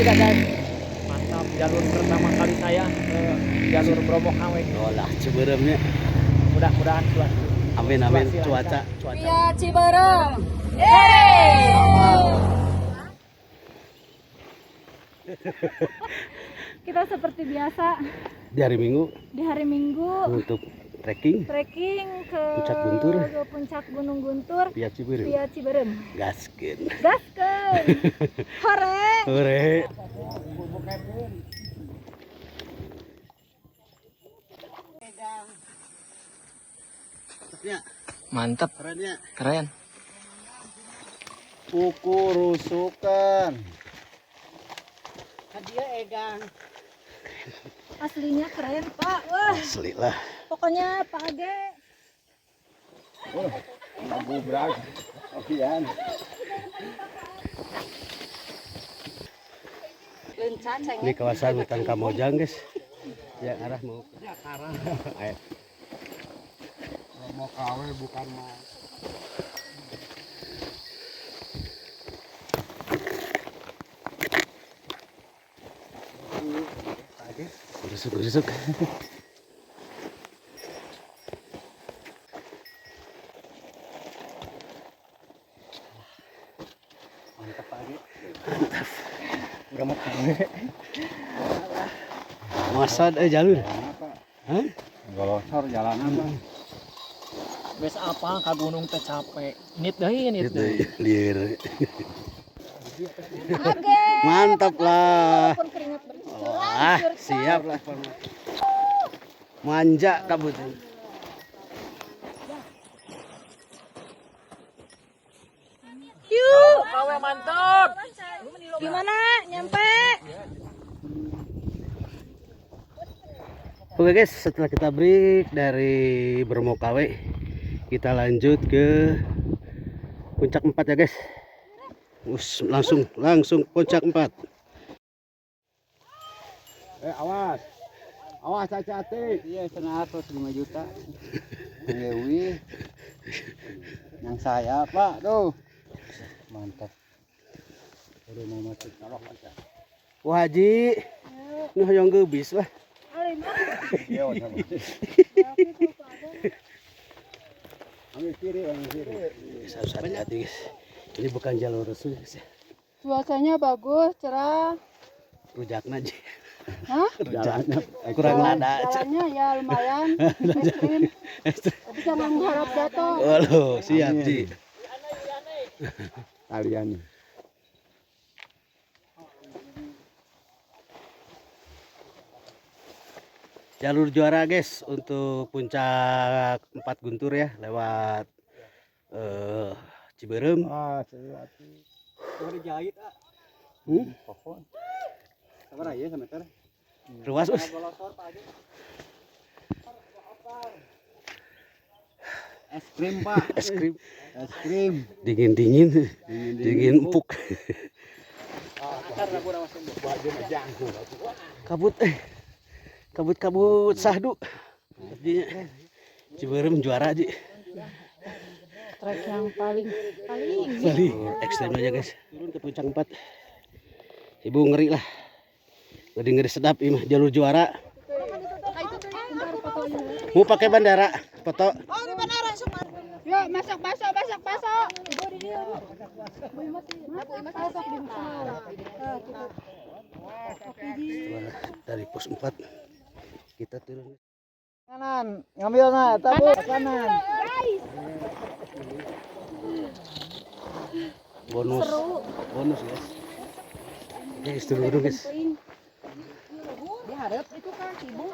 kita guys. Mantap, jalur pertama kali saya ke jalur Bromo KW. Oh lah, Ciberemnya. Mudah-mudahan suatu. Amin amin. Cuaca. Via Ciberem. Yeay. Kita seperti biasa Di hari Minggu di hari Minggu untuk trekking ke Puncak Guntur. ke puncak Gunung Guntur via Ciberem. via Ciberem. Gaskeun. Gaskeun. Hore. Hore. Mantap, Kerennya. keren. Kuku rusukan. Aslinya keren, Pak. Wah, Asli lah. pokoknya Pak Age. Gubrak. Okian. Ini kawasan hutan Kamojang, guys. Yang arah mau ke arah. Ayo. Mau KW bukan mau. Rusuk. Mantap pagi. Mantap. Gamat KW. Masad jalur. Hah? Golosor jalan apa? Bes apa ka gunung teh capek. Nit deui. Liur. Age. Mantap lah. Walaupun keringat bercucuran. Wah, siap lah. Manja kabut. Yuk. KW mantap. Gimana? Nyampe? Oke guys, setelah kita break dari Bromo KW, kita lanjut ke puncak 4 ya guys. Langsung puncak 4. Awas. Awas hati-hati. Iya, 105 juta. Dewi. Yang saya, Pak, tuh. Mantap. Udah mau masuk kalok aja. Wah Haji, ini hoyong gebis lah. Iya, sama. Ambil kiri. Harus hati-hati guys. Ini bukan jalur resmi guys. Cuacanya bagus, cerah. Rujakna aja. Hah? Jalannya Kurang lada. Jalannya ya lumayan ekstrim. Tapi jangan mengharap jatuh. Waduh, siap Ji. kalian. Jalur juara guys untuk puncak 4 Guntur ya, lewat Ciberem. Ah, hati. Coba dijahit, ah. Pohon. Sabar aja semeter. Ruas us. Golosor, Pak Haji. Es krim, Pak. Es krim. Es krim. Dingin empuk. Kabut sahdu. Jadinya Ciberem juara aja. Trek yang paling Ekstrem aja guys. Turun ke puncak 4. Ibu ngeri lah. Ngeri sedap ini jalur juara. Mau pakai bandara foto. Oh, di bandara semua. Yuk, masak baso. Ibu di dia. Masak di sana. Dari pos 4 kita turun. Kanan, ngambil nah, tabuk kanan. Bonus guys. Guys, turun dulu guys. Diharap itu kan ibu.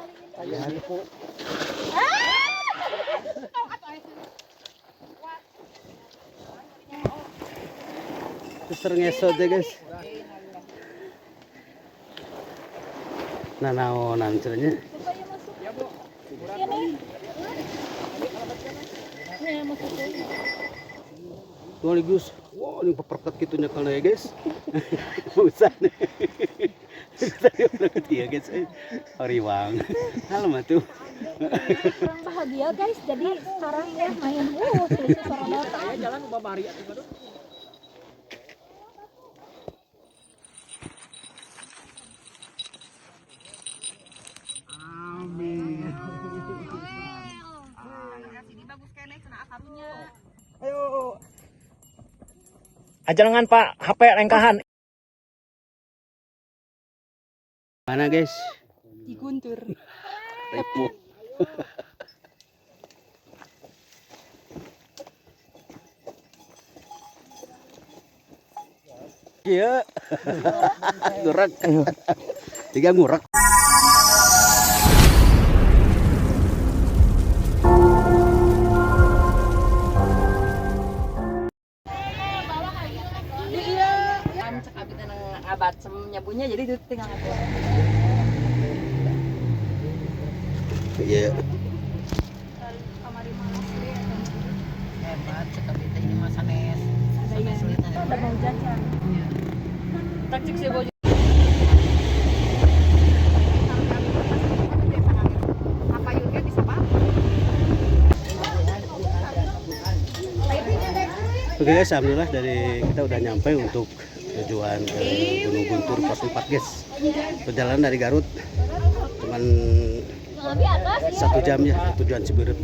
Terus ngesot deh guys. Nah, naonan caranya. Tuh Gus, wow ini peperkat gitunya kalau ya guys. Usah nih. Tadi udah ketiga guys. Hariwang. Halo tuh. Kurang bahagia guys, jadi sekarang ya main suara datang. Jalan ke Babari atuh. Ajalangan Pak, HP lengkahan. Mana guys? Di Guntur. Repo. Iya. Ngurak. Tiga ngurak. Kan cekabit nang abad nyabunya jadi itu tinggal ngapur. Iya. Hebat cekabit ini mah sanes. Sanes leutan. Ada mau jajan. Tak cek sih bojo. Apa yurnya bisa Pak? Oke guys, alhamdulillah dari kita udah nyampe untuk tujuan Gunung Guntur pos 4 guys. Perjalanan dari Garut cuman 1 jam ya tujuan Ciberem.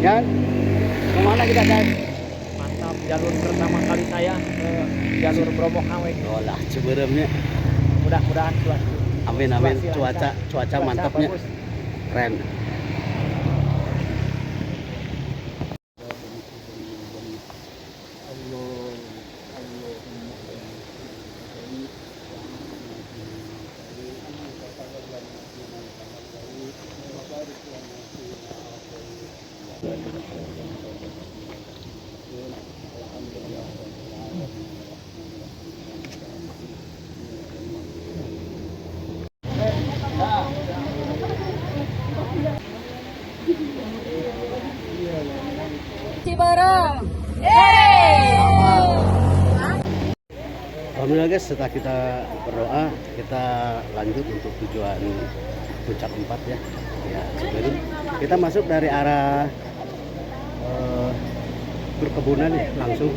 Dan kemana kita guys? Mantap, jalur pertama kali saya ke jalur Bromo Kawe. Oh lah Ciberemnya. Mudah-mudahan cuaca. Amin amin, cuaca mantapnya. bagus. Keren. Ciberem. Alhamdulillah guys, setelah kita berdoa, kita lanjut untuk tujuan puncak 4 ya. Ya, Ciberem. Kita masuk dari arah perkebunan ya, langsung.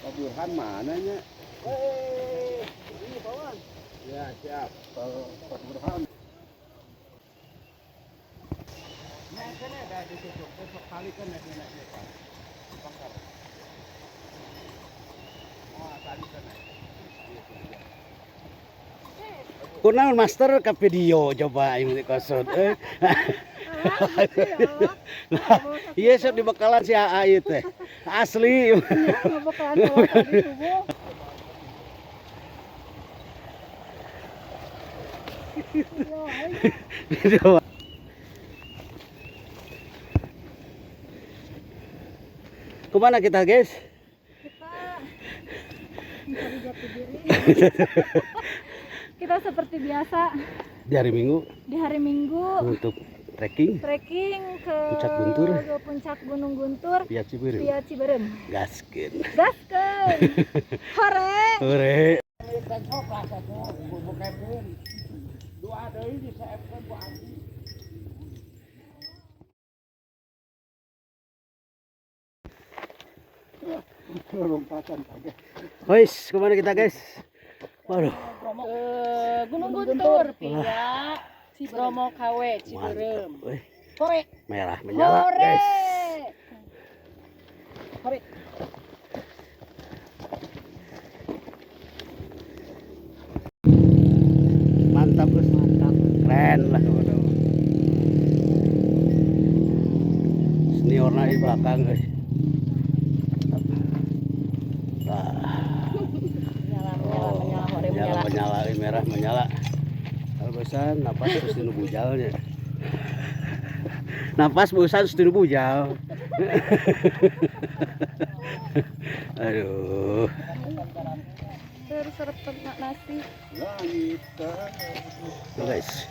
Pak Burhan mananya? Ini kawan. Ya siap. Pak Burhan. Nah, kan ada di situ. Besok kali kan ada Pak. Bakar. Ah, tadi kan. Kunaon master ke video coba ini kosot. Iya sok di bakalan si AA teh. Asli. Nggak bakalan lewat tadi subuh. Kemana kita guys? Kita mencari jati diri. Kita seperti biasa Di hari Minggu di hari Minggu untuk trekking trekking ke Puncak Guntur. Puncak Gunung Guntur via Ciberem. via Ciberem. Gaskin. Gaskeun. Hore. Hore. Lompatan aja. Wis, kemana kita guys? Waduh, Gunung Guntur via Bromo KW Ciberem. mantap. Wih, Hore. merah menyala guys. Hore. Mantap bos, mantap. Keren lah waduh. Seniornya di belakang guys. Wah, Menyala, hore menyala, menyala. menyala, ini merah menyala. Kalau bosan, napas terus di bujalnya. Napas bosan terus di bujal. Aduh. Terus serpet nasi. Tuh guys.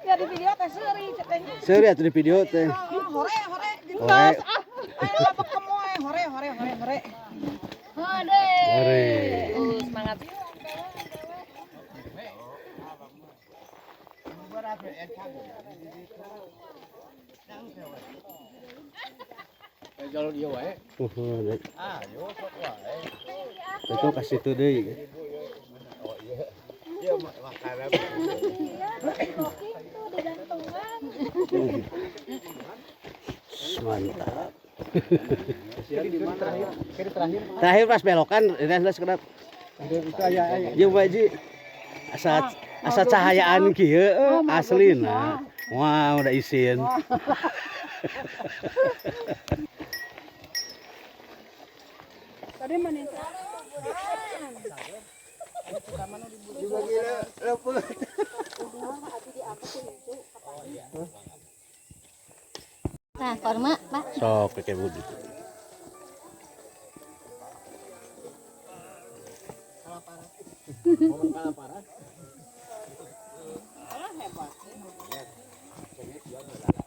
Ya di video teh seuri katanya. Seri atuh di video teh. Hore. Hore. Ayo apa kamu hore. Hore. Hore. Semangat. Jalur dia wae. Baik. Ayo sok wae. Itu kasih tuh deh. Dia makanan. Iya, booking tuh digantungan. Mantap. Di terakhir. Kiri terakhir. Terakhir pas belokan, ini sekedap. Itu aya. Jeung Baji asa cahayaan kieu aslina. Wah, udah isin. Tadi mana? Nah, korma, Pak. Sok pakai budi.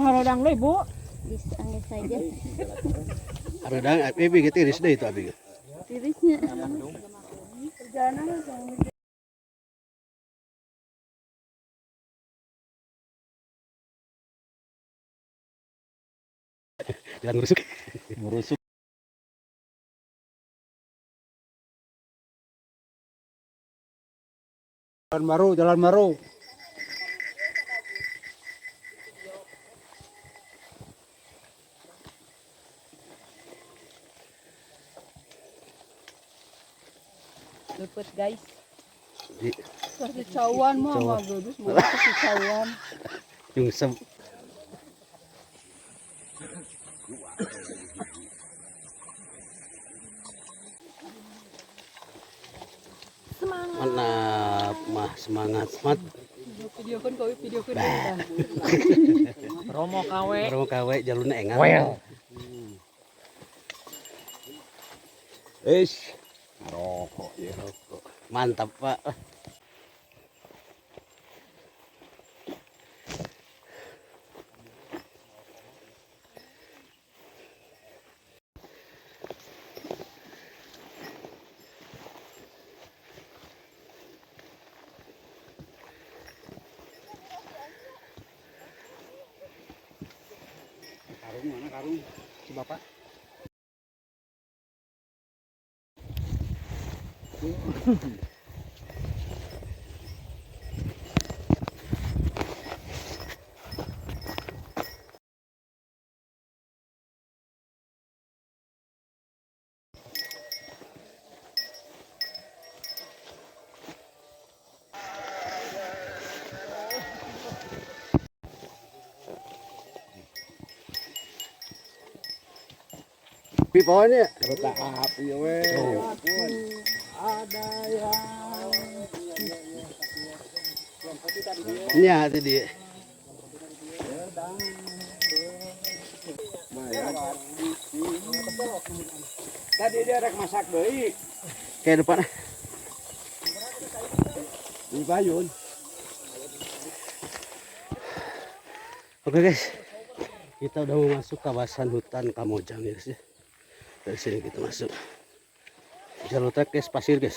Harodang deh, Bu. Disanggih saja. Aradang abi gitu iris deh itu abi. Tirisnya. Perjalanan langsung. Jangan ngurusuk. Ngurusuk. Jalan baru. Luput, guys. Di Kecauan mah Kecauan. mah gadus, mah kecauan. Yung Mantap, mah semangat. Videokan kau videokan. Romo KW. Baru kawe jalurnya engat. Rokok ya rokok. Mantap, Pak. Karung mana karung? Si Bapak. Api pohonnya. Kota api we. Oh. Ada yang Ini ya tadi. tadi dia rek masak deui. Kayak depan. Di Bayun. Oke guys, kita udah mau masuk kawasan hutan Kamojang ya guys ya. Dari sini kita masuk. Jalur trek guys, pasir guys.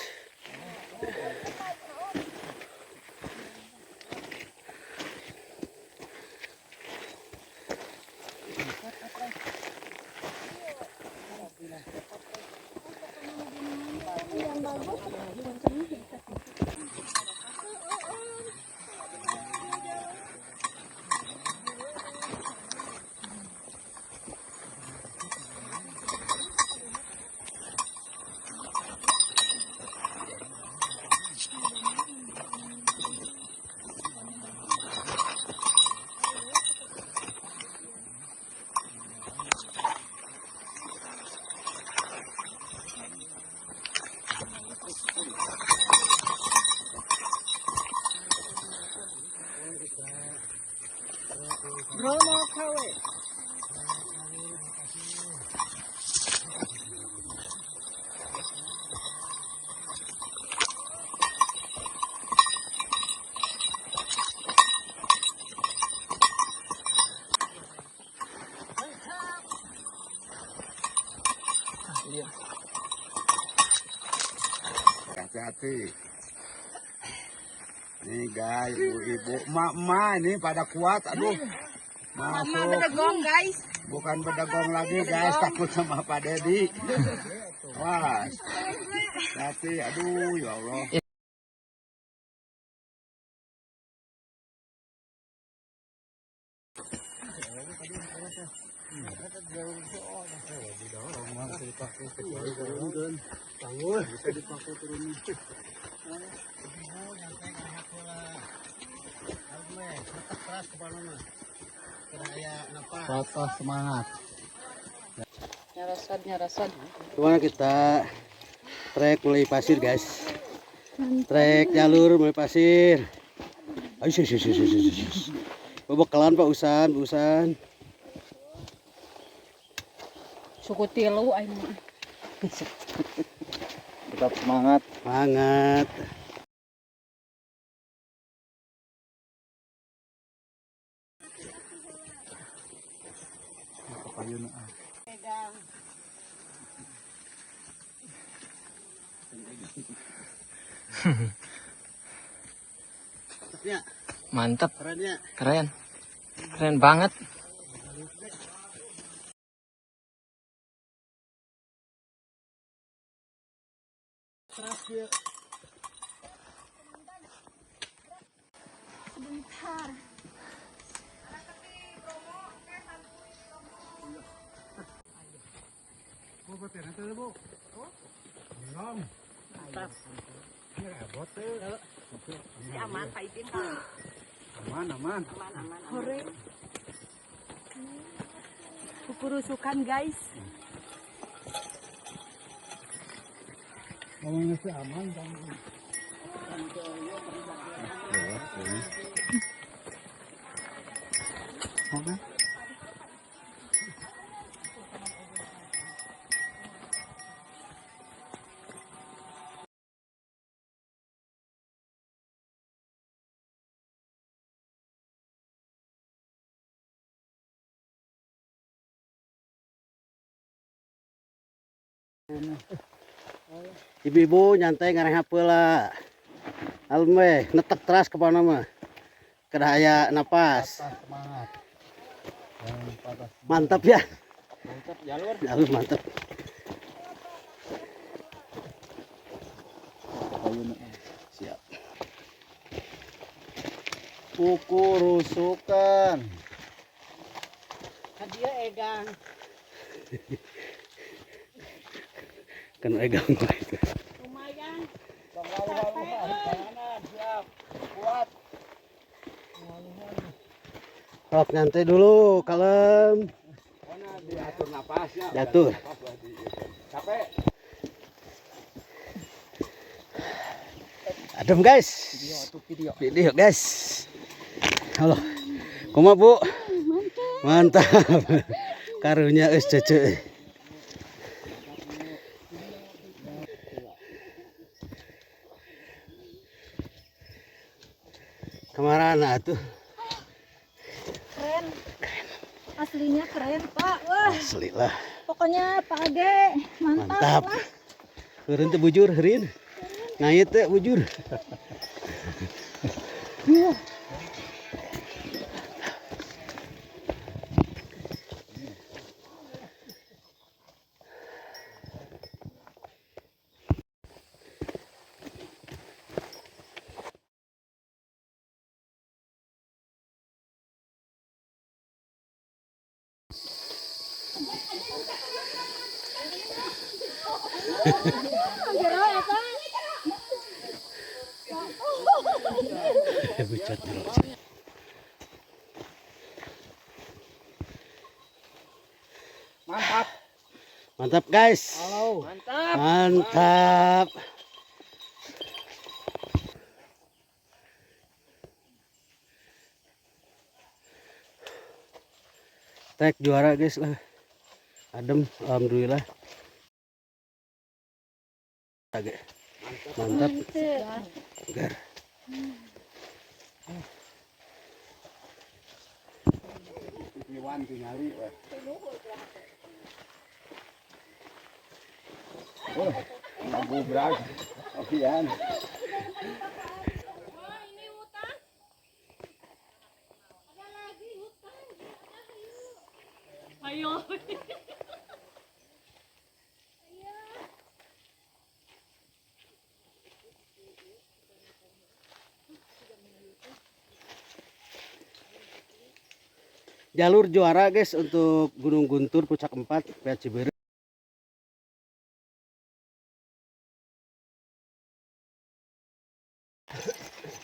Bromo kawe. Hati-hati. Nih guys, ibu-ibu, emak-emak ini pada kuat, aduh. Masuk. Bedegong guys. Bukan bedegong lagi guys, takut sama Pak Dedi. Wah, hati, aduh ya Allah. Patah semangat. Nyarasad. Kemana kita trek mulai pasir guys. Trek jalur mulai pasir. Ayo. Bekalan Pak Usan. Suku tilu aing. Tetap semangat. Semangat. Mantap, Kerennya. keren banget. Aman. Hore. Kukurusukan guys. Ngomongnya sih aman kan. Oke. Ibu-ibu nyantai ngareng heula. Alme netek teras ke mana mah. Kedaya napas. Semangat. Mantap ya. Mantap jalur. Jalur mantap. Siap. Kukurusukan. Dia egang. Kan egang itu. Lumayan. Siap. Kuat. Sok nyantai dulu, kalem. Mana diatur napasnya. Diatur. Capek. Adem guys. Video guys. Halo. Kumaha Bu? Mantap. Karunya geus cece. Kemana tuh? Keren. Aslinya keren, Pak. Wah, Asli lah. pokoknya Pak Age mantap, Mantap. lah. Heureun teh bujur heureun. Ngait teh bujur. Jero eta. Bucat dulu. Mantap. Mantap guys. Mantap. Mantap. Tek juara guys lah. Adem, alhamdulillah. Agak mantap. Segar. Iwan tingali. Oh, Abu Brak. Okian. Ayo. Jalur juara guys untuk Gunung Guntur Puncak 4 PA Ciberem.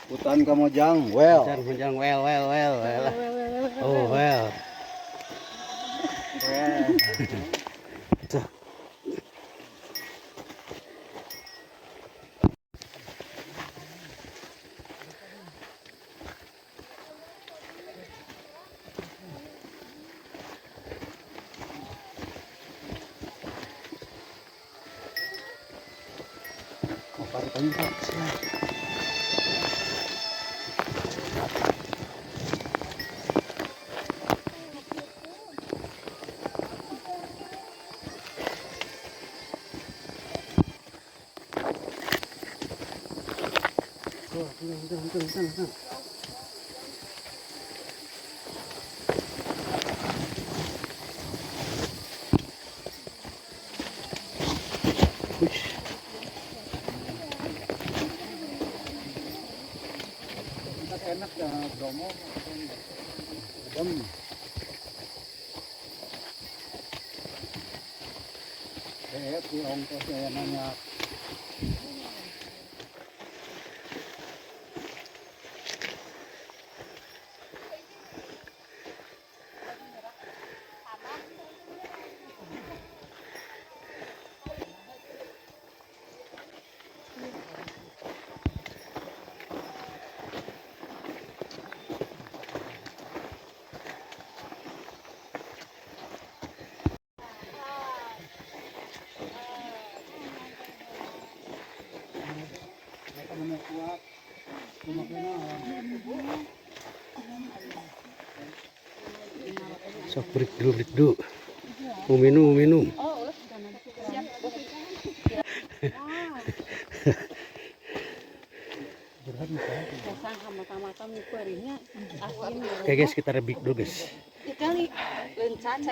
Hutan Kamojang. Well. Hujan well. Oh well. Tuh. Enak ya Bromo. Adem. Di ongkosnya nanya. Sok break dulu. Mau minum. Oke guys, kita rebik dulu guys.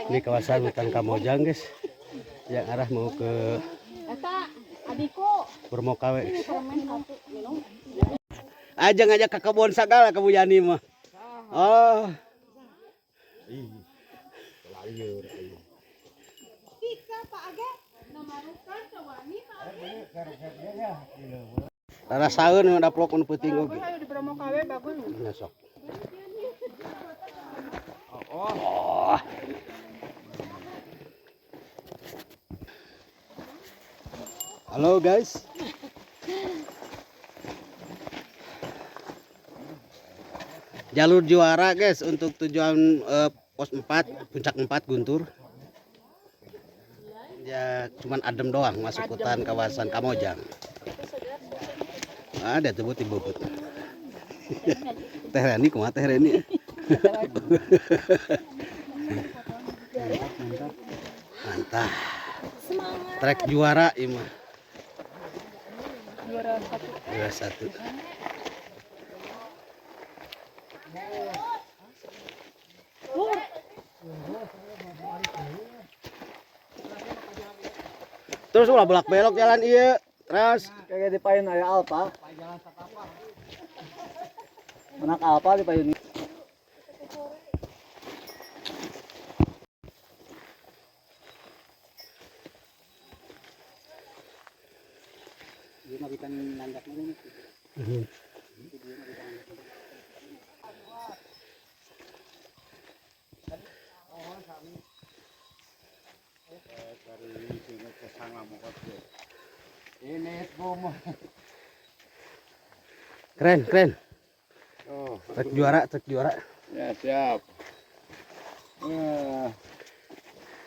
Ini kawasan hutan Kamojang guys, yang arah mau ke Bermokawe. Aja ngajak ke kebun sagala ke Bu Yani mah. Oh. Rasaeun udah plok nu peuting oge. Besok. Oh. Halo guys. Jalur juara guys untuk tujuan pos 4 puncak 4 Guntur. Ya cuman adem doang masuk hutan kawasan Kamojang. Ada tuh buat ibu. Teh Reni kumaha Teh Reni? Mantap. Trek juara ima. Juara satu. Terus ulah belak belok jalan iya. Terus Kayak di payun aya Alfa. Anak Alfa di payun. Dia mabikan nandak ini. Ini bomo. keren keren. Oh, Trek juara, trek juara. ya siap.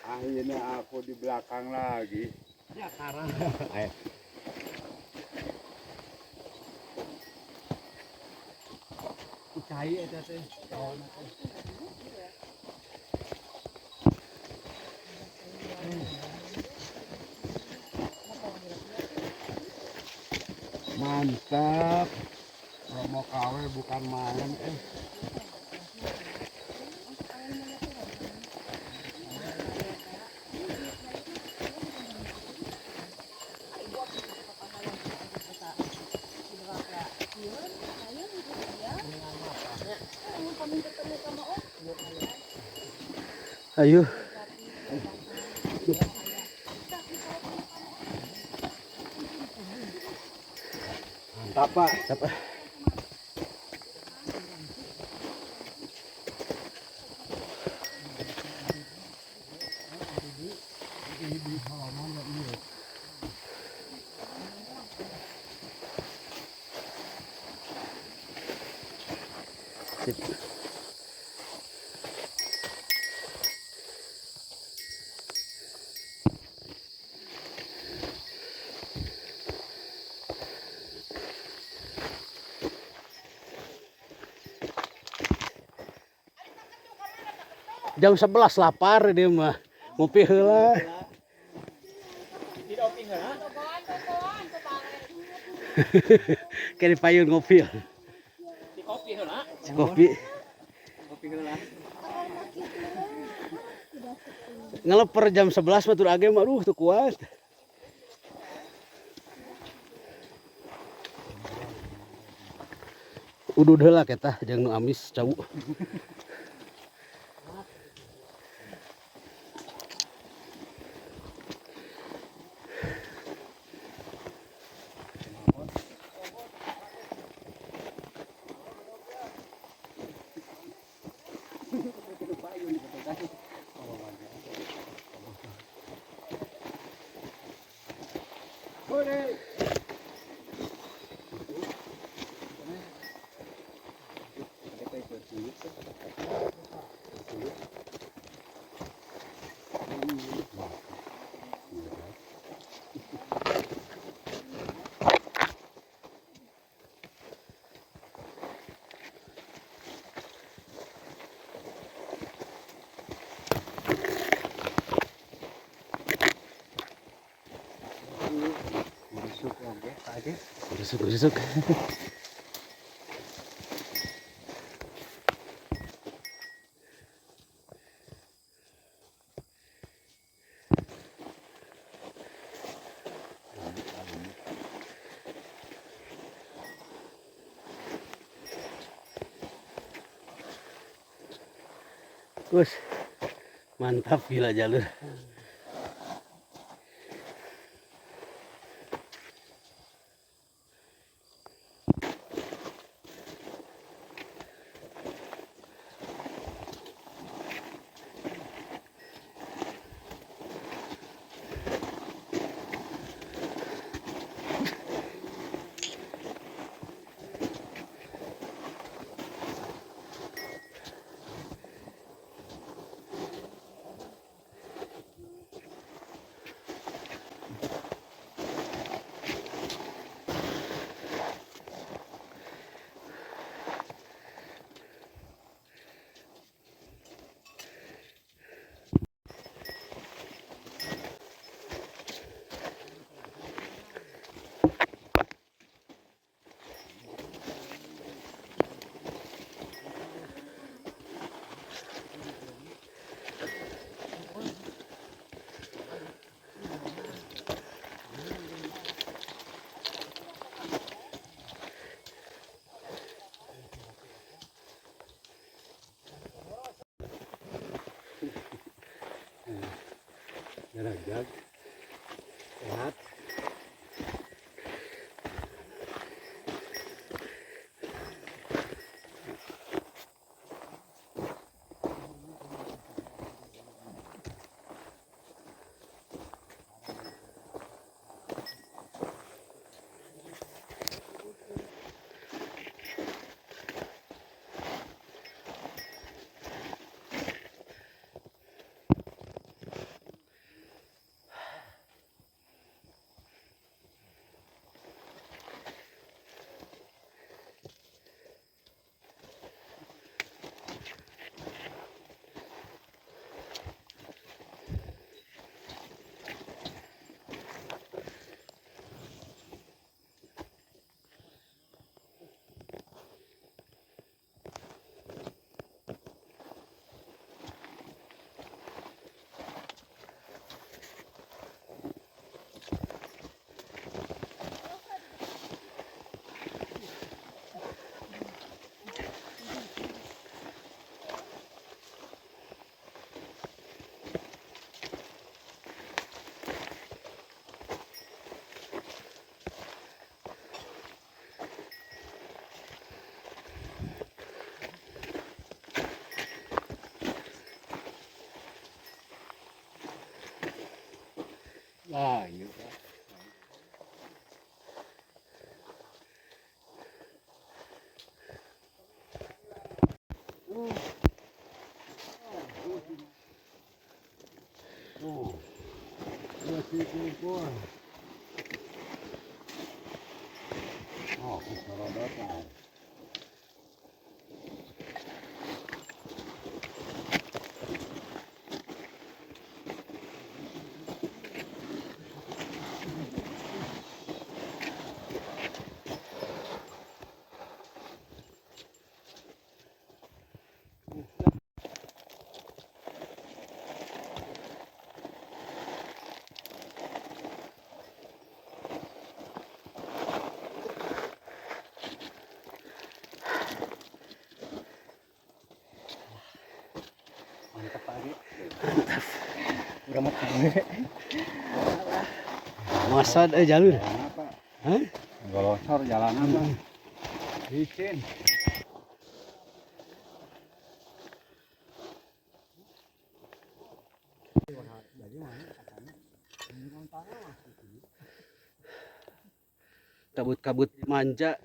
Akhirnya aku di belakang lagi. Ya karang. Cai eta teh. Mantap. Promo KW bukan main. Ayo. Mantap Pak. Apa? Sip. Jam 11 lapar dia mah. Ngopi heula. Tidak oping heula. Kayak di payun ngopi. Di kopi heula. Kopi. Kopi heula. Ngeleper jam 11 mah tur age mah aduh teu kuat. Udud heula kita jeung nu amis cau. Rusuk. Bos, mantap gila jalur. Jalan-jalan sehat. Nah, iya. Oh, masih kumpul. Oh, suara datang. Mantap Pak Agi. Udah mati gue. Masa jalur. Apa? Hah? Nggak losor jalanan bang. Licin. Kabut-kabut manja.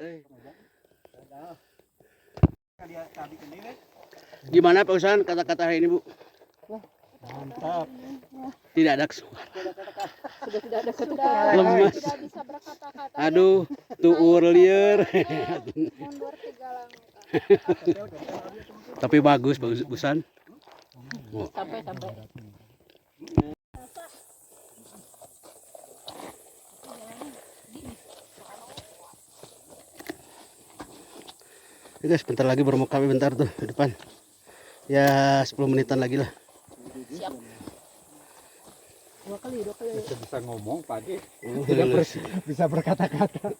Gimana Pak Usan kata-kata hari ini Bu? Mantap. Tidak ada suara. Sudah tidak ada kata-kata. Lemas. Tidak bisa berkata-kata. Aduh, tuur liar. Mundur 3 langkah. Tapi bagus, bagus Usan. Oh. Sampai. Ya guys, bentar lagi baru mau kami bentar tuh di depan. Ya 10 menitan lagi lah. Siap. 2 kali. Bisa ngomong Pak Agi. Bisa berkata-kata.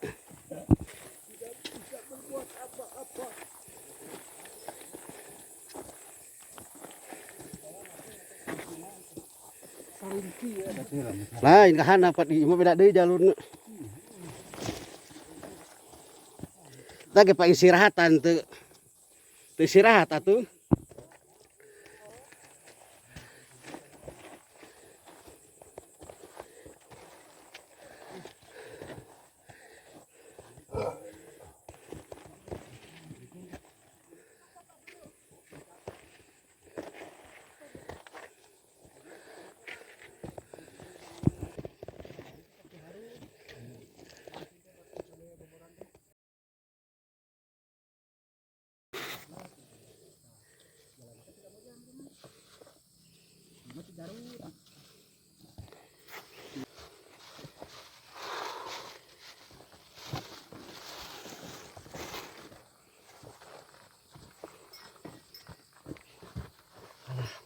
Lain kahana dapat di mah beda deui jalurna. Kita ge pak istirahatan teu. Teu istirahat atuh.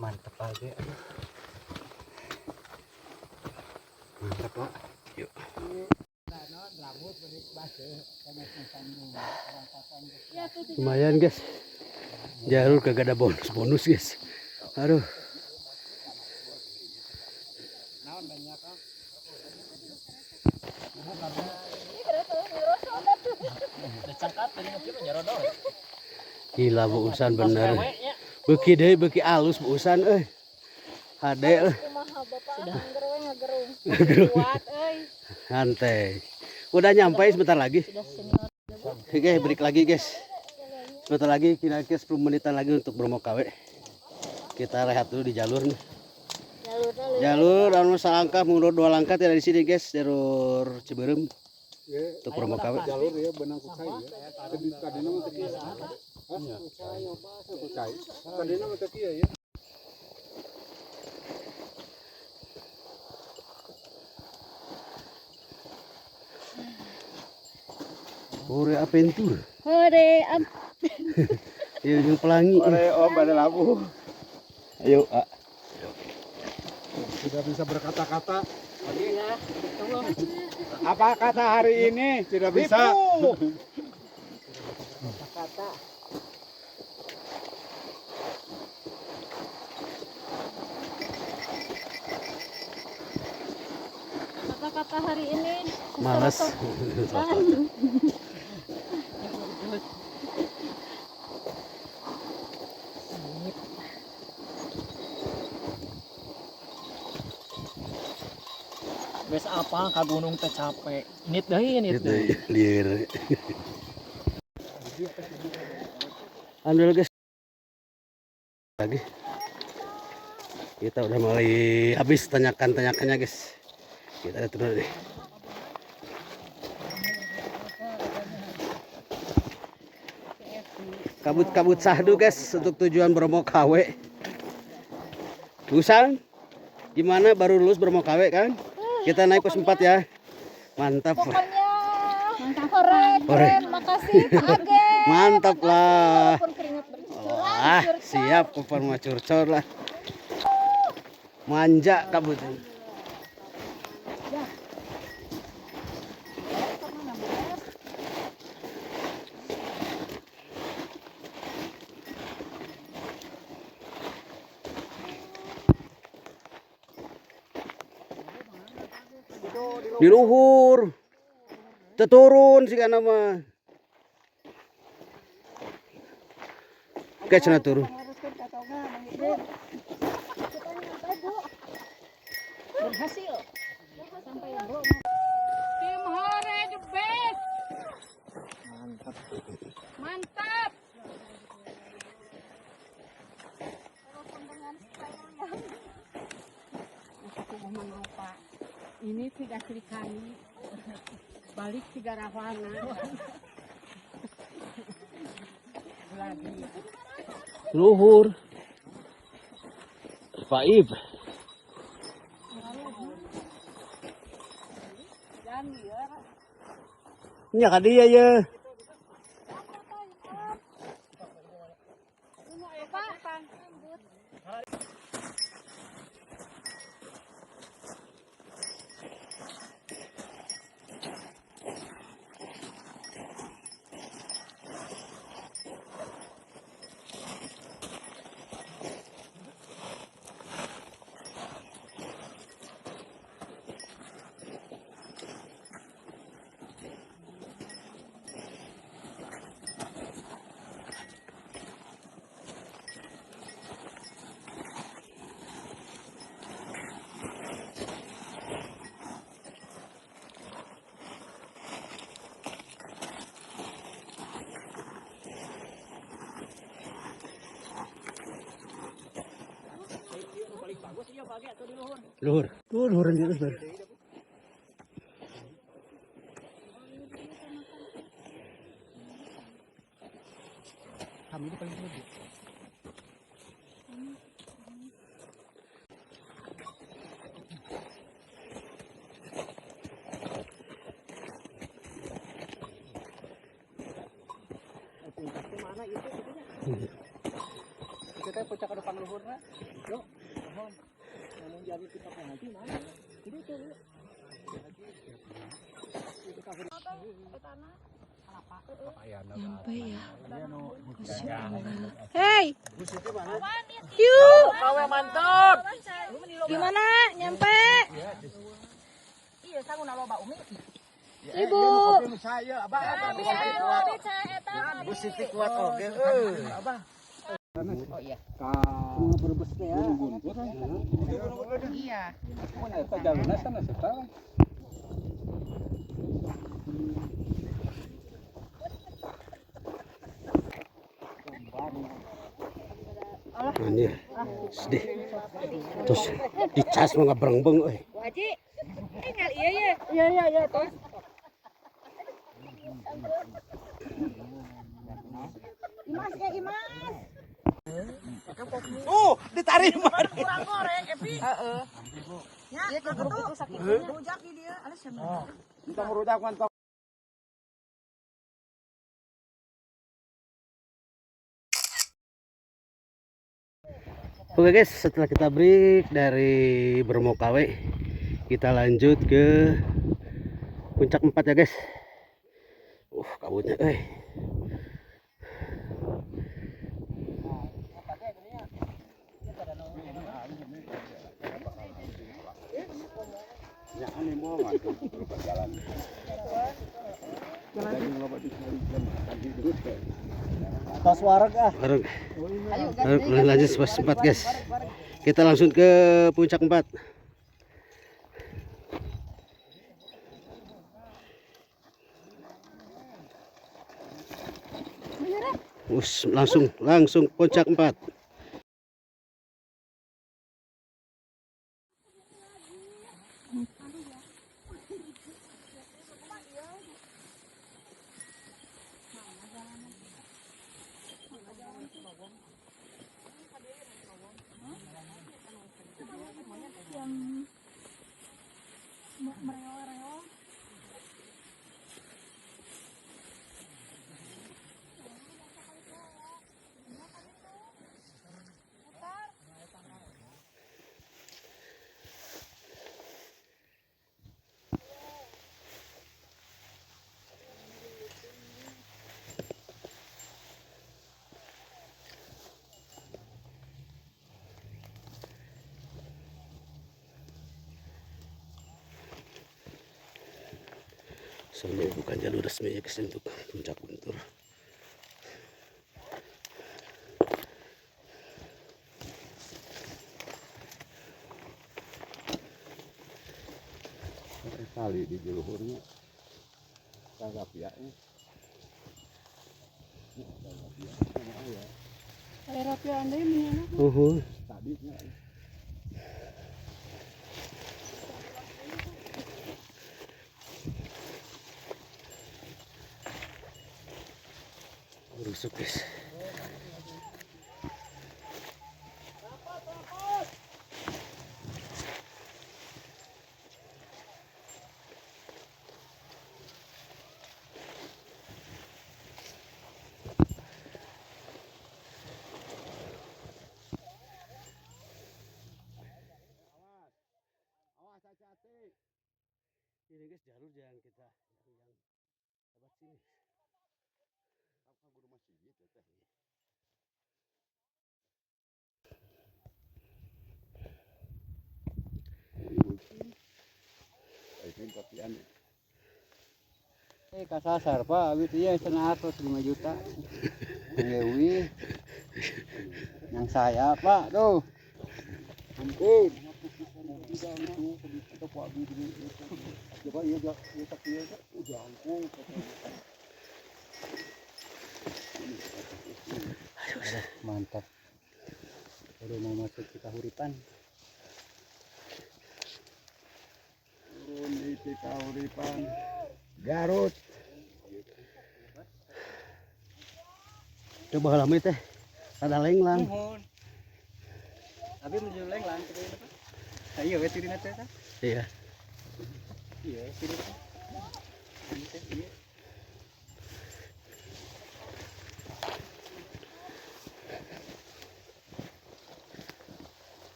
Mantap aja. Mantap pak. Yuk. Lumayan guys. Jalur kagak ada bonus guys. Aduh. Gila buusan bener. Beki deh, beki alus buusan Hade Kumaha bapak angger we ngagerung. Kuat euy. santai. Udah nyampe sebentar lagi. Sudah senior. Oke, break lagi guys. Sebentar lagi kira-kira 10 menitan lagi untuk Bromo KW. Kita rehat dulu di jalur nih. Jalur anu salangkah mundur 2 langkah tidak di sini guys, jalur Ciberem. Untuk Bromo KW. Jalur ya benang kucai ya. Kadina mah teu kieu. Kucai. Kadina mah teu kieu ya. Ore apentur. Hore Ya ujung pelangi. Ore om pada labu. Ayo, Tidak bisa berkata-kata. Apa kata hari ini? Tidak bisa. Kata. kata-kata hari ini. Males. Wes apa ka gunung teh capek. Nit deui Gitu, liar. Ambil guys. Lagi. Kita udah mulai habis tanyakannya guys. Kita turun deh. Kabut-kabut sahdu guys untuk tujuan Bromo KW. Busan, gimana baru lulus Bromo KW kan? Kita naik pos 4 ya. Mantap. Pokoknya keren, makasih Pak Age. Mantap lah. Walaupun keringat bercurah, Wah, siap kupon mah curcor lah. Manja kabut. Di luhur. Teturun sih kana mah. Oke, cenah turun. Berhasil. Sampai bro. Tim Hore the best. Mantap. Pak. Ini tidak serikani. Balik tiga rawana. Luhur. Faib. Nya ka dia ya. Luhur. Tuh luhuran di atas baru. Kami ini paling tinggi. Mana itu? Kita puncak ada pangluhurna. Yuk. Mohon. Namun jadi kita pengaji mana? Itu tuh. Nyampe ya. Masya Allah. Hey. Yuk. Kawe mantap. Gimana? Nyampe? Iya, sangguna loba umi. Ibu. Saya, Abah. Bu Siti kuat oke. Abah. Oh iya. Berbesnya ya. Iya. Ini sedih. Terus dicas mau ngebreng-breng euy. Haji. Tinggal iya ya. Iya terus. Imas ya Imas. Diterima. Kurang goreng, Epi. Heeh. Ya, itu tuh sakit. Rujak di dia, alas sama. Kita merudak mantap. Oke guys, setelah kita break dari Bromokawe, kita lanjut ke puncak 4 ya guys. Kabutnya Tas wareg ah. Bareng. Ayo lanjut sempat guys. Kita langsung ke puncak 4. Langsung puncak 4. Soalnya bukan jalur resmi ya guys untuk puncak Guntur. Kali di luhurnya. Kagak ya. Ada rapi anda ini mana? Tadinya. Rusuk guys. Ini guys jalur yang kita yang lewat sini. Apa guru masjid ya teh? Kasasar Pak, gitu ya setengah 5 juta. Dewi. Yang saya Pak tuh. Ampun. Coba iya mantap. Baru mau masuk kita huripan. Mimpi kauripan Garut. Coba lami teh ada lenglang. Mohon. Abi menuju lenglang kita ini. Ayo wes sini teh. Iya. Iya, sini teh. Ini teh iya.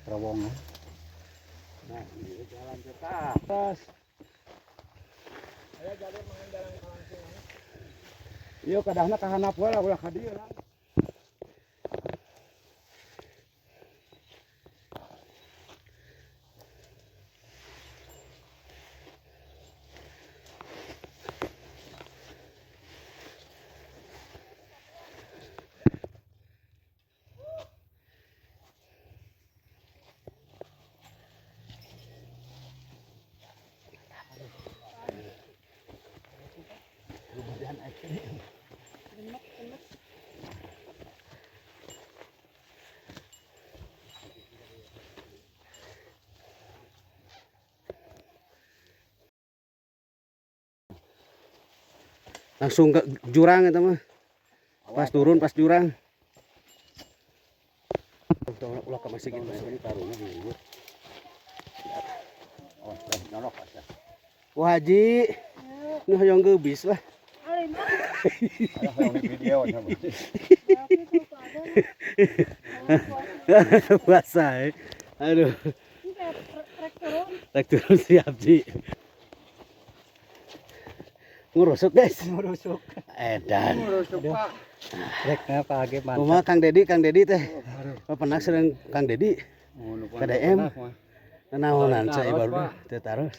Terowongan. Nah, ini jalan ke atas. Aya jalur mengendalang ke langsung. Iya kadahna ka handap we lah ulah ka dieu lah. Langsung ke jurang itu mah. Pas turun pas jurang. Ulah ka masih gitu. Ini taruhnya di oh, nyolok aja. Wah Haji. Ini hoyong geubis lah. Ada yang di video nya. Puasa. Aduh. Rek turun siap Ji. Ngurusuk guys. Merusuk. Edan. Reknya pagi mantap. Rumah Kang Dedi teh. Pernah sering Kang Dedi. KDM. Kenaonan saya baru teh taruh.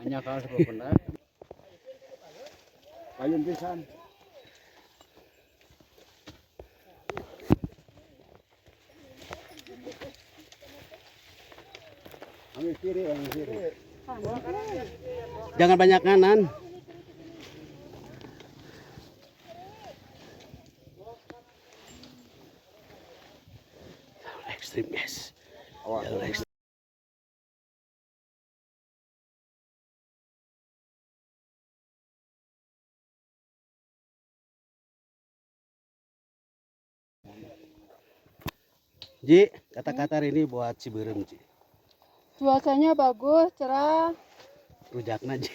Hanya kalau sebenarnya. Payun pisan. Ambil kiri, ambil kiri. Jangan banyak kanan. Ekstrim guys. Jalur ekstrim. Ji, kata-kata ini buat Ciberem Ji. Cuacanya bagus, cerah. Rujakna Ji.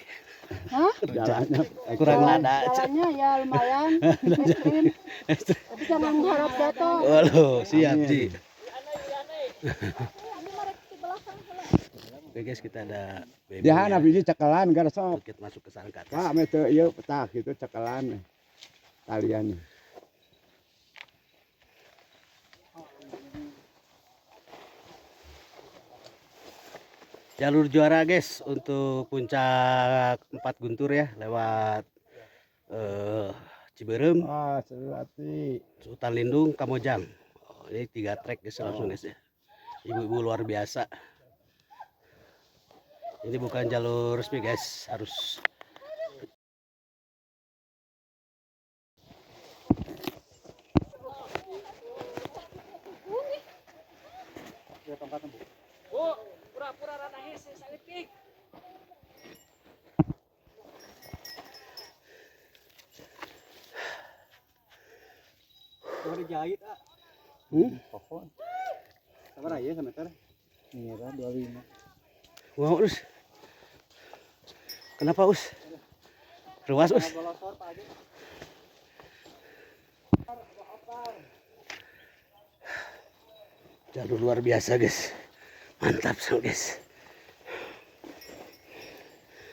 Hah? Jalannya kurang lada. Jalannya ya lumayan, ekstrim. Tapi jangan mengharap jatuh. Waduh, siap Ji. Oke guys, kita ada baby. Dia hana biji cekelan gar sok. Kita masuk ke sana ke atas. Ka me teu ieu petak gitu cekelan. Talian. Jalur juara guys untuk puncak 4 Guntur ya lewat Ciberem, Ah, Selati. Hutan Lindung, Kamojang. Oh, ini 3 trek guys langsung guys ya. Ibu-ibu luar biasa. Ini bukan jalur resmi guys, harus Pura-pura rada hese sawit pik. Mau dijahit ah. Pohon. Sabar aja semeter. Mira 25. wow Us. Kenapa Us? Ruas Us. Bolosor Pak Haji. Jalur luar biasa guys. Mantap so guys.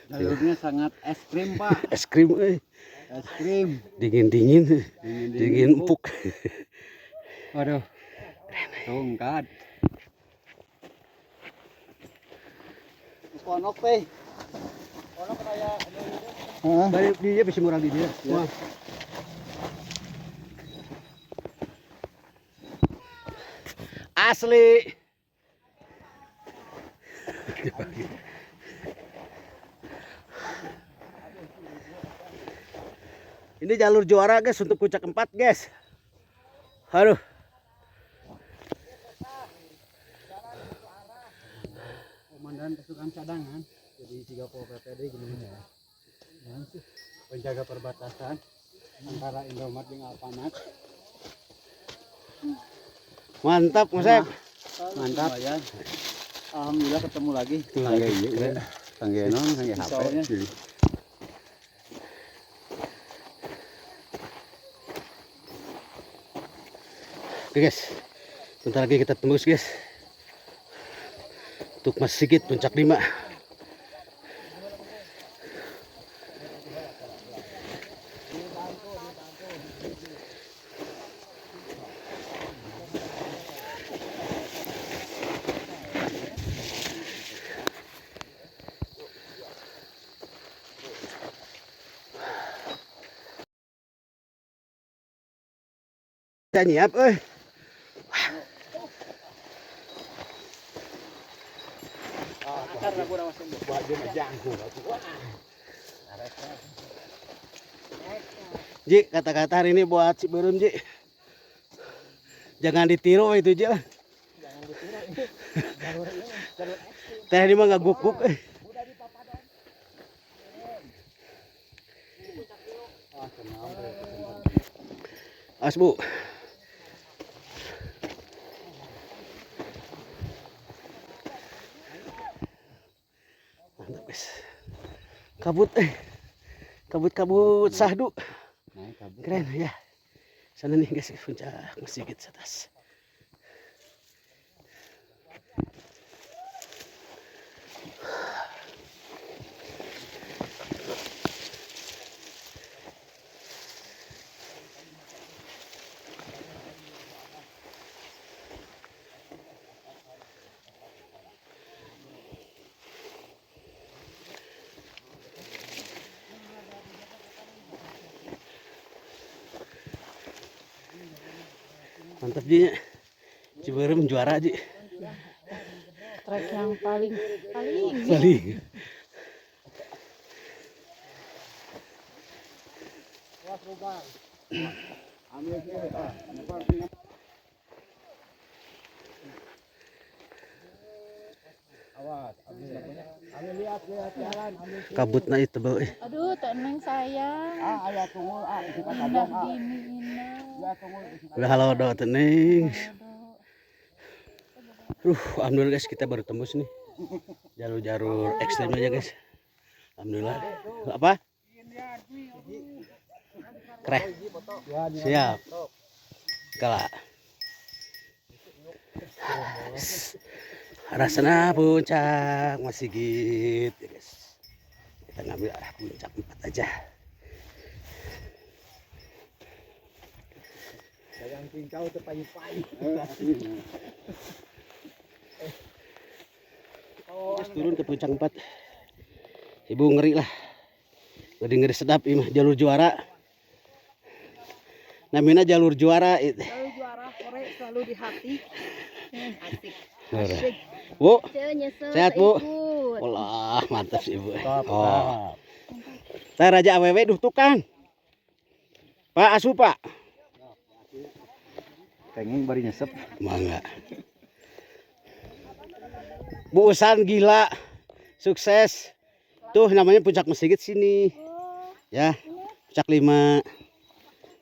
Jalurnya sangat ekstrim, Pak. Es krim Ekstrim. dingin empuk. Waduh. Tungkat. Ponok teh. Ponok kayak Heeh. Dari dia bisa murah di dia. Wah. Asli. Ini jalur juara guys untuk puncak 4 guys. Aduh. komandan pasukan cadangan jadi 3 PPD gini ya. Penjaga perbatasan antara Indomaret dengan Alfamart. Mantap, Mas Ep. Mantap. Alhamdulillah ketemu lagi. Tangga ini, tangga non, tangga HP. Oke guys, bentar lagi kita tembus guys. Untuk Mas Sigit puncak 5. Kita nyiap, Ji, kata-kata hari ini buat si Berum, Ji. Jangan ditiru itu, Ji. Teh ini mah nggak guk-guk. As, Bu. Mantap, guys. Kabut, kabut sahdu. Keren ya. Sana nih guys, puncak Mas Sigit atas. Mantap Ji, Ciberem juara Ji. Trek yang paling Paling. Kabut na itu bau. Aduh, tenang sayang. Ayah tunggu, Indah dini indah. Udah halo do teneng. Alhamdulillah guys, kita baru tembus nih. Jalur-jalur ekstrim aja guys. Alhamdulillah. Apa? Keren. Siap. Kalah. Arah sana puncak Mas Sigit ya guys. Kita ngambil arah puncak 4 aja. Sayang tingkau terpayu-payu. Terus turun ke puncak 4. Ibu ngeri lah. Ngeri sedap ini jalur juara. Namanya jalur juara itu. Selalu juara, korek selalu di hati. Asik. Asik. Bu, sehat Bu. Ikut. Walah, mantap sih Ibu. Oh. Saya Raja AWW duh tukang. Pak Asu Pak. Pengen bari nyesep. Mangga. Bu Usan gila. Sukses. Tuh namanya puncak Mas Sigit sini. Ya, puncak 5.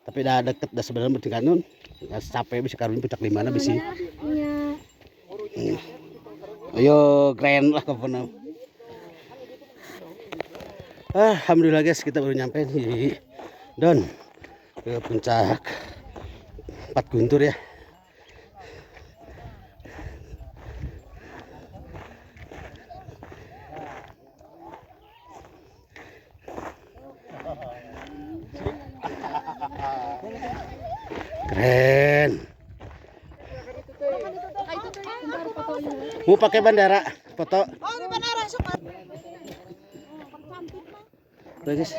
Tapi dah deket dah sebenarnya bertingkat nun. Nggak capek bisa karun puncak 5 na bisi. Ayo keren lah kapan. Alhamdulillah guys, kita baru nyampe di Don ke puncak 4 Guntur ya. Keren. Mau pakai bandara foto. Oh, di bandara sobat. Tuh guys.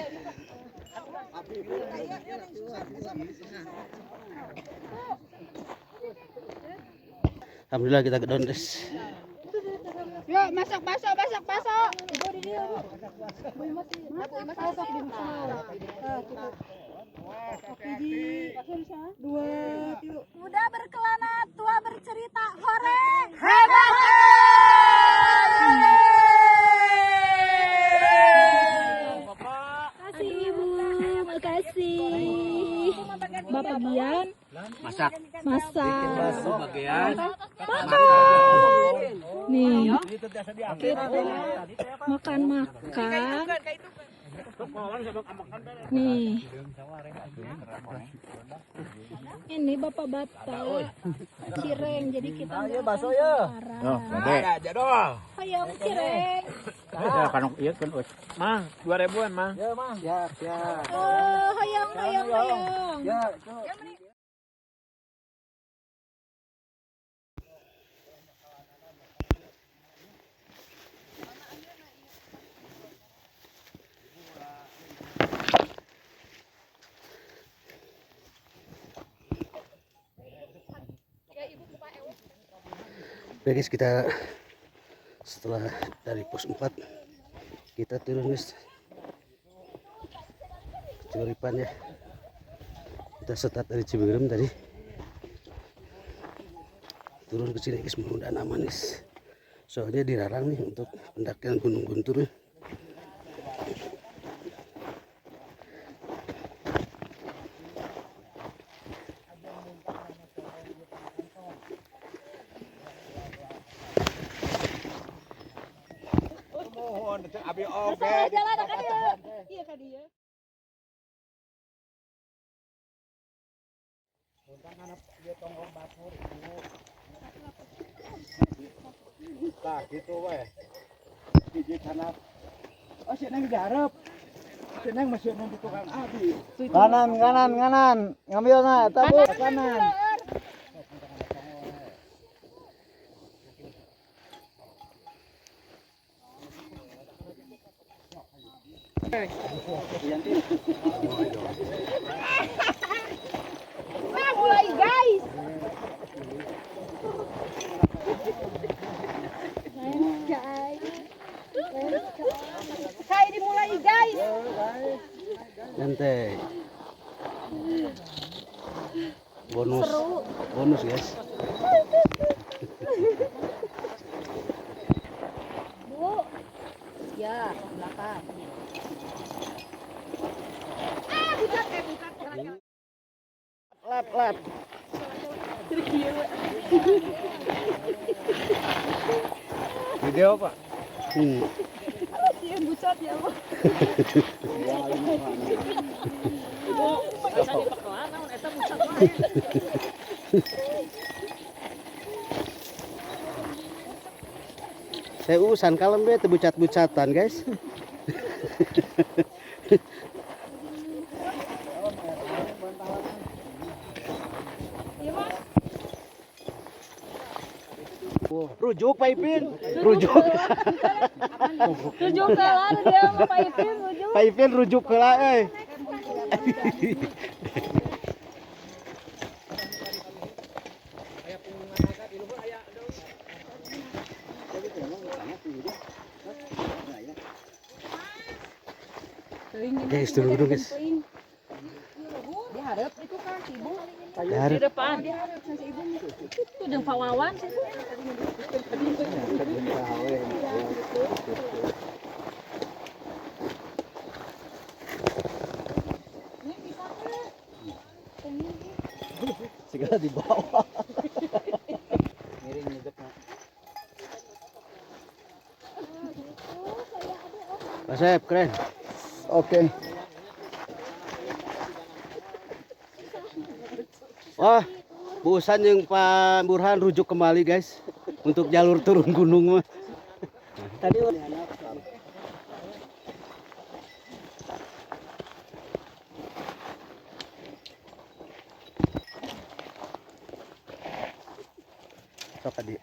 Alhamdulillah kita ke Don guys. Yuk, masak baso. Ibu di dia. Masak di sana. Dua. Muda berkelana, tua bercerita. Hore! Hebat! bagian Masak. masak. Bagian. Nih, kita makan-makan. Nih, ini Bapak Bata cireng, jadi kita bakso ya. Hayang cireng. Mang, 2000-an, Mang. Ya, Mang. Ya, siap. Hayang. Ya, Oke guys, kita setelah dari pos 4 kita turun guys, Curipan ya. Kita start dari Ciberem tadi, turun ke sini guys, mudah-mudahan aman guys. Soalnya dilarang nih untuk pendakian Gunung Guntur. Abi oke. Jalan ka dia. Iya ka dia. Nah, gitu weh. Hiji kana. Oh, si Neng diharap. Si Neng masih nang di tukang abi. kanan. Ngambil na, tabuk kanan. Nah, mulai guys. Kayak dimulai guys. Santai. Bonus guys. Bu. Ya, belakang. Lap. Video, Pak. Iya, bucat ya, Bu. Saya urusan kalem be bucat-bucatan guys. Rujuk, Pak Ipin. Rujuk. Tujuh kalan dia mau paipin tujuh. Pak Ipin rujuk heula euy. Guys, turun guys. Diharap itu kan ibu. Di Depan. Itu jeung pawawan sih. Segala di bawah. Miring nyedekna. Asep, keren. Oke. Wah, busan yang Pak Burhan rujuk kembali guys untuk jalur turun gunung mah. Tadi Sok tadi.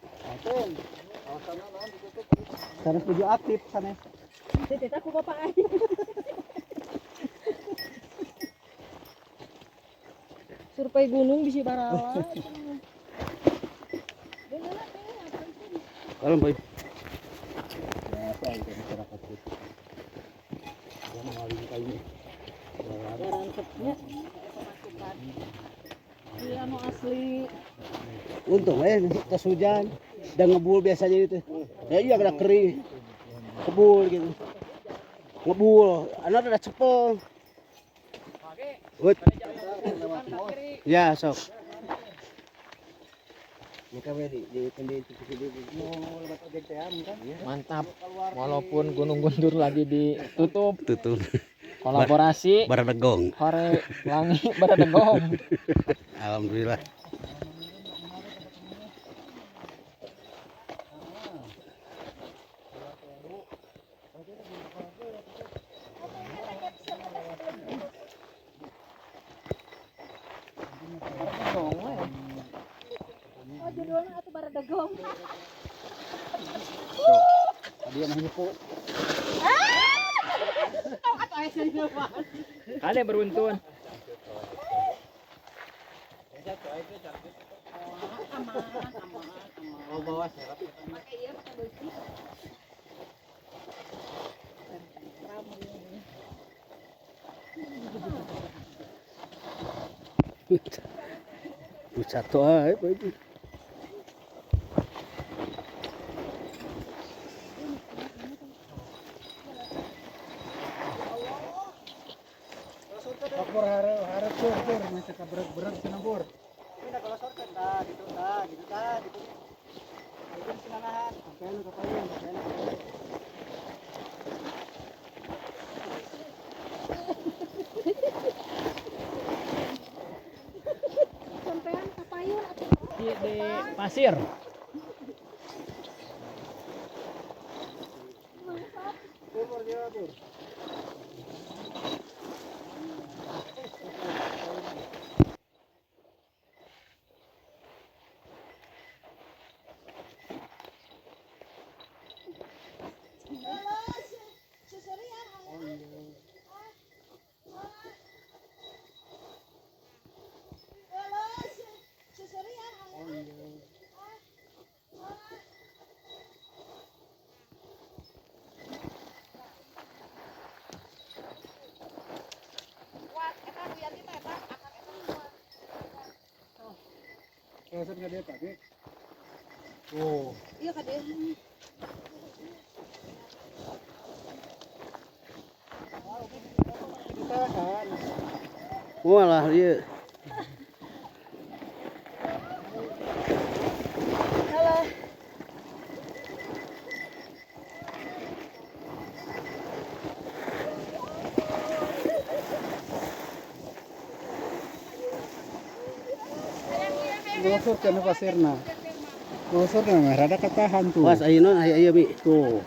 sana tujuh aktif sana. Tete aku bapak aja. Survei gunung bisa barawa. Kalau Pak Biasa itu masyarakat itu. Jangan maling kayaknya. Garancepnya. Iya mau asli. untung tas hujan udah ngebul biasanya itu. Ya iya kena kering. Kebul gitu. Ngebul, anak ada cepel. Gut. Ya, sok. Mantap. Walaupun Gunung Guntur lagi ditutup, Tutup. kolaborasi Baradegong. Hore Wangi Baradegong. Alhamdulillah. Oh judulnya atuh Baradegong. Dia mah hipo. Ada beruntun. Pusat tuh ae baju. Bor harap bor masih kabrek-brek sana bor. Ini kalau sorkan dah gitu. Itu senanahan, sampai lu kapalin, Sampean kapayun atuh. Di pasir. Bor dia bor. Rasanya nggak dia pakai. Oh. Iya kade. Ditahan. Walah ieu. Ngosor kana pasirna. Ngosor na rada katahan tuh. Was ayeuna aya mi. Tuh.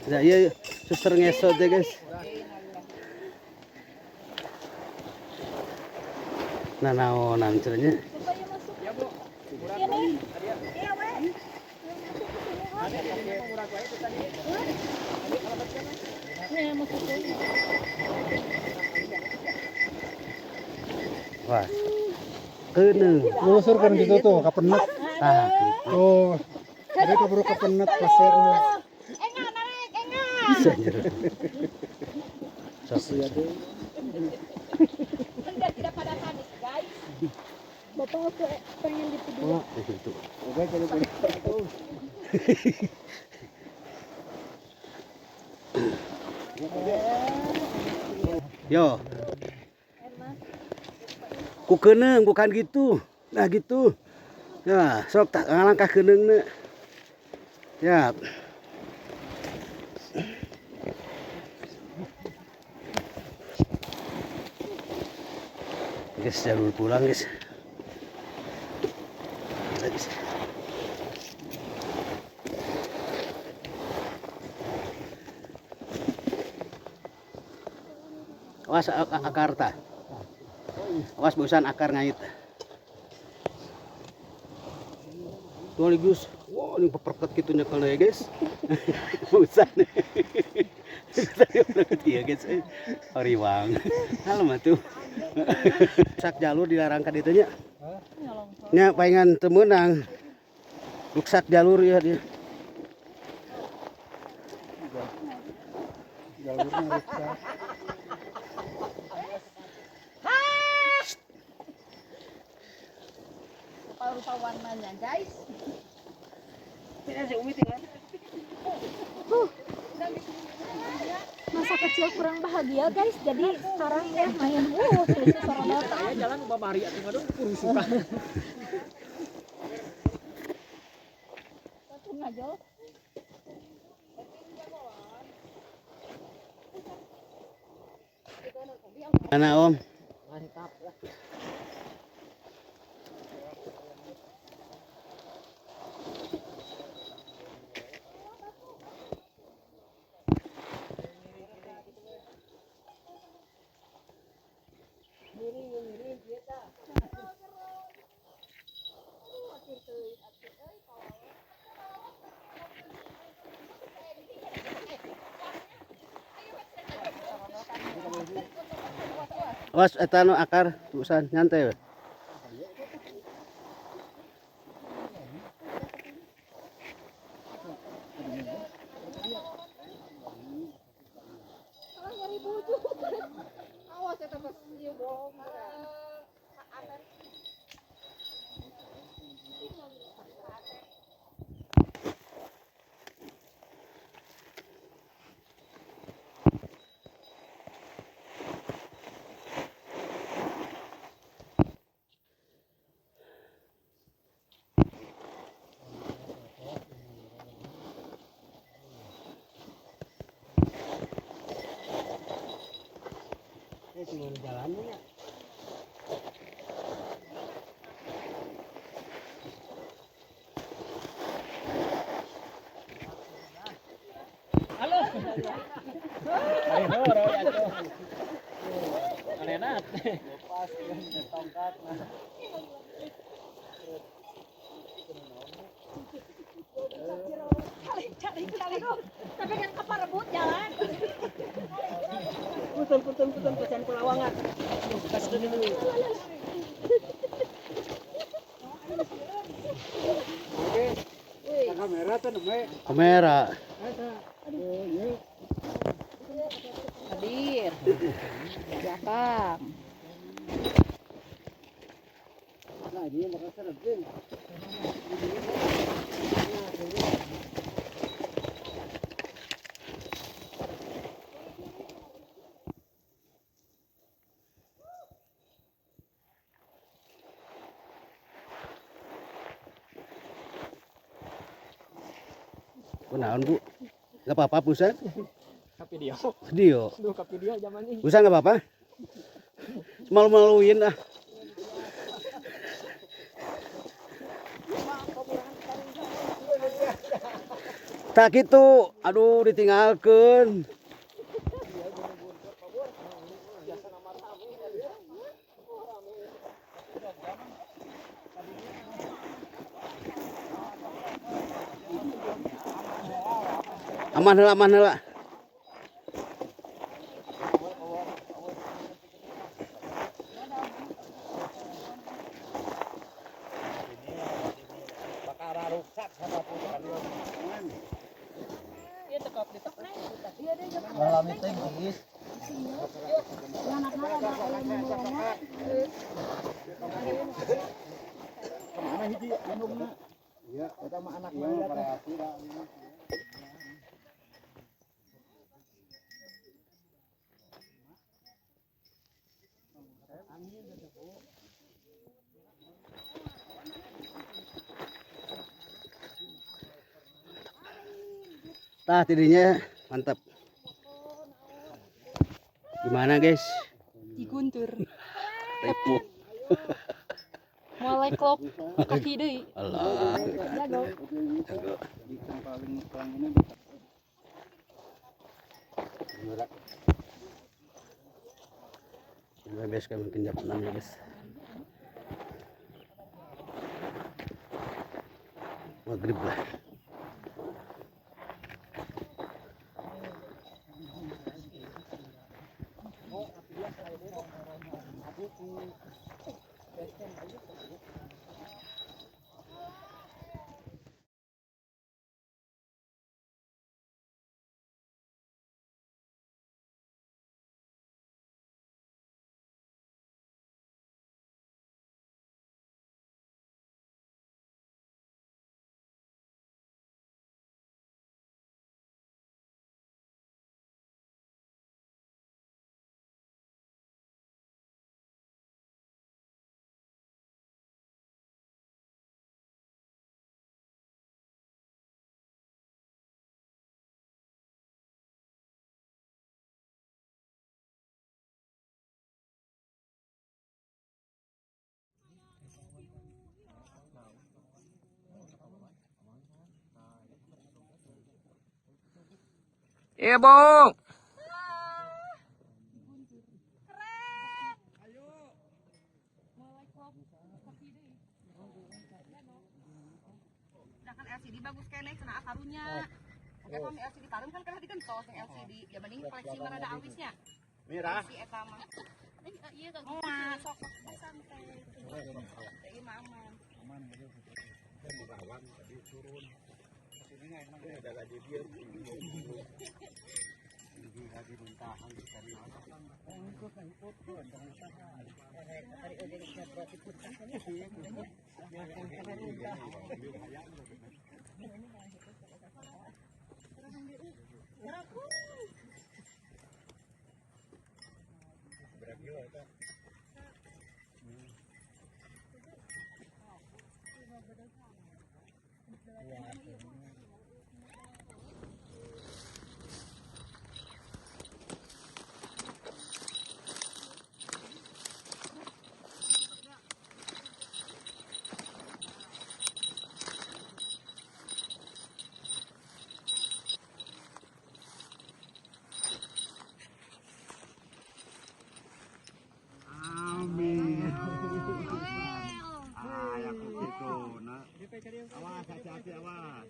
Ya iya suster ngesot ya guys. Nah naonan cenanya. Wah. Keuneuh. Ngosor kan gitu tuh kapenet. Tah. Tuh. Jadi keburu kapenet pasirnya. Tidak pada panik, guys. Bapak aku pengen dituduh. Itu. Oke kalau begitu. Yo. Ku keuneuh bukan gitu. Nah gitu. Ya, sok tak ngalangkah keuneungna. Ya. Guys, jalur pulang guys. Guys. Awas akar ta. Awas bosan akar ngait. Tuh Gus. Wow, ini peperket gitu nyekel ya guys. Bosan. Iya guys. Hari bang. Halo tuh. Sak jalur dilarang ka ditu nya. Nya paengan teu meunang. Ruksak jalur ya dia. Jalurnya rusak. parusawan mana guys. Tidak si Umi tinggal. Masa kecil kurang bahagia guys, jadi sekarang ya main si Sorodota. Saya jalan babari atuh ngadon kurusukan. Tuh ngajol. Mana Om? Mantap lah. Awas eta nu akar tulisan nyantai we. Awas eta pas ieu bolong. Jalannya. Halo. Ayo roy atuh. Alenat. Lepas tongkat. Cari tapi kan kapal rebut jalan. Putul pesan Pelawangan. Kas dulu. Kamera tuh namanya. Kamera. Hadir. Belakang. Nah, dia bakal serem. Kunaon Bu? Enggak apa-apa Busan? Ke video. Video. Duh ke video zaman ini. Busan enggak apa-apa? Malu-maluin ah. Tak gitu, aduh ditinggalkan. Aman heula. Bakara rusak sama punya. Ieu tekap ditek neng. Ieu deh jangan. Malam itu guys. Kemana hiji anungna? Iya, eta mah anak Iya, mah variasi dah. Tah tidinya mantap. Gimana guys? Diguntur. Repo. Mulai klop kaki deui. Allah. Jago. Jago. Yang paling kurang ini. Kamera. Ini base kami pinjam namanya guys. Maghrib lah. Iya, Bung. Sedangkan LCD bagus kene kena karunya. Oke, kalau LCD tarum kan kena digentos yang LCD. Ya mending koleksi mana ada awisnya. Merah. Si eta mah. Iya kan. Oh, sok santai. Jadi aman. Awas, hati-hati, awas.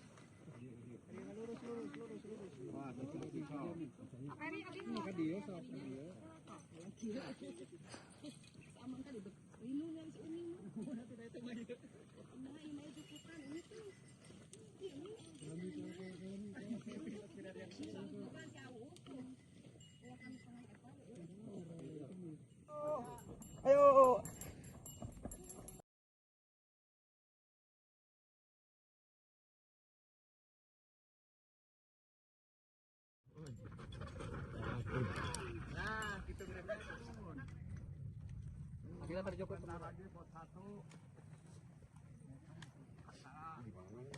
Ayo. Kita terjepit lagi pos 1.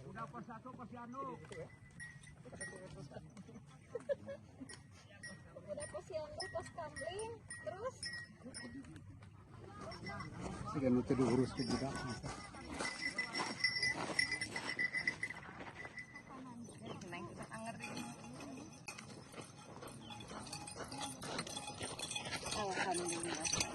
Udah pos 1 pos Yanu. Udah posyandu, pos kambing, terus Sudah nanti diurus ke juga. Neng kita angerin. Alhamdulillah.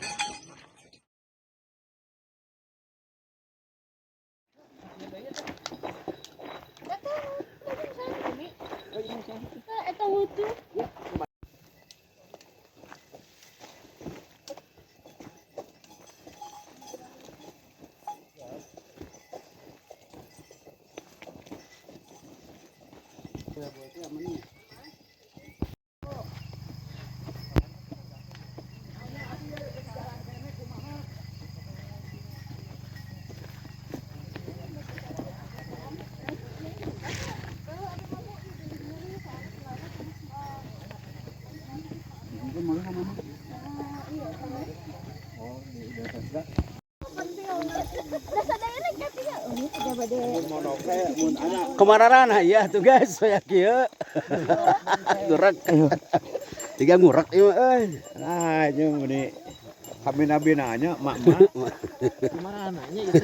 eta wudu. Kemararan ya tuh guys, saya kia. Ngurak. Tiga ngurak ieu euy. Nah, ini ini kami nabi nanya, mak-mak. Gimana anaknya itu?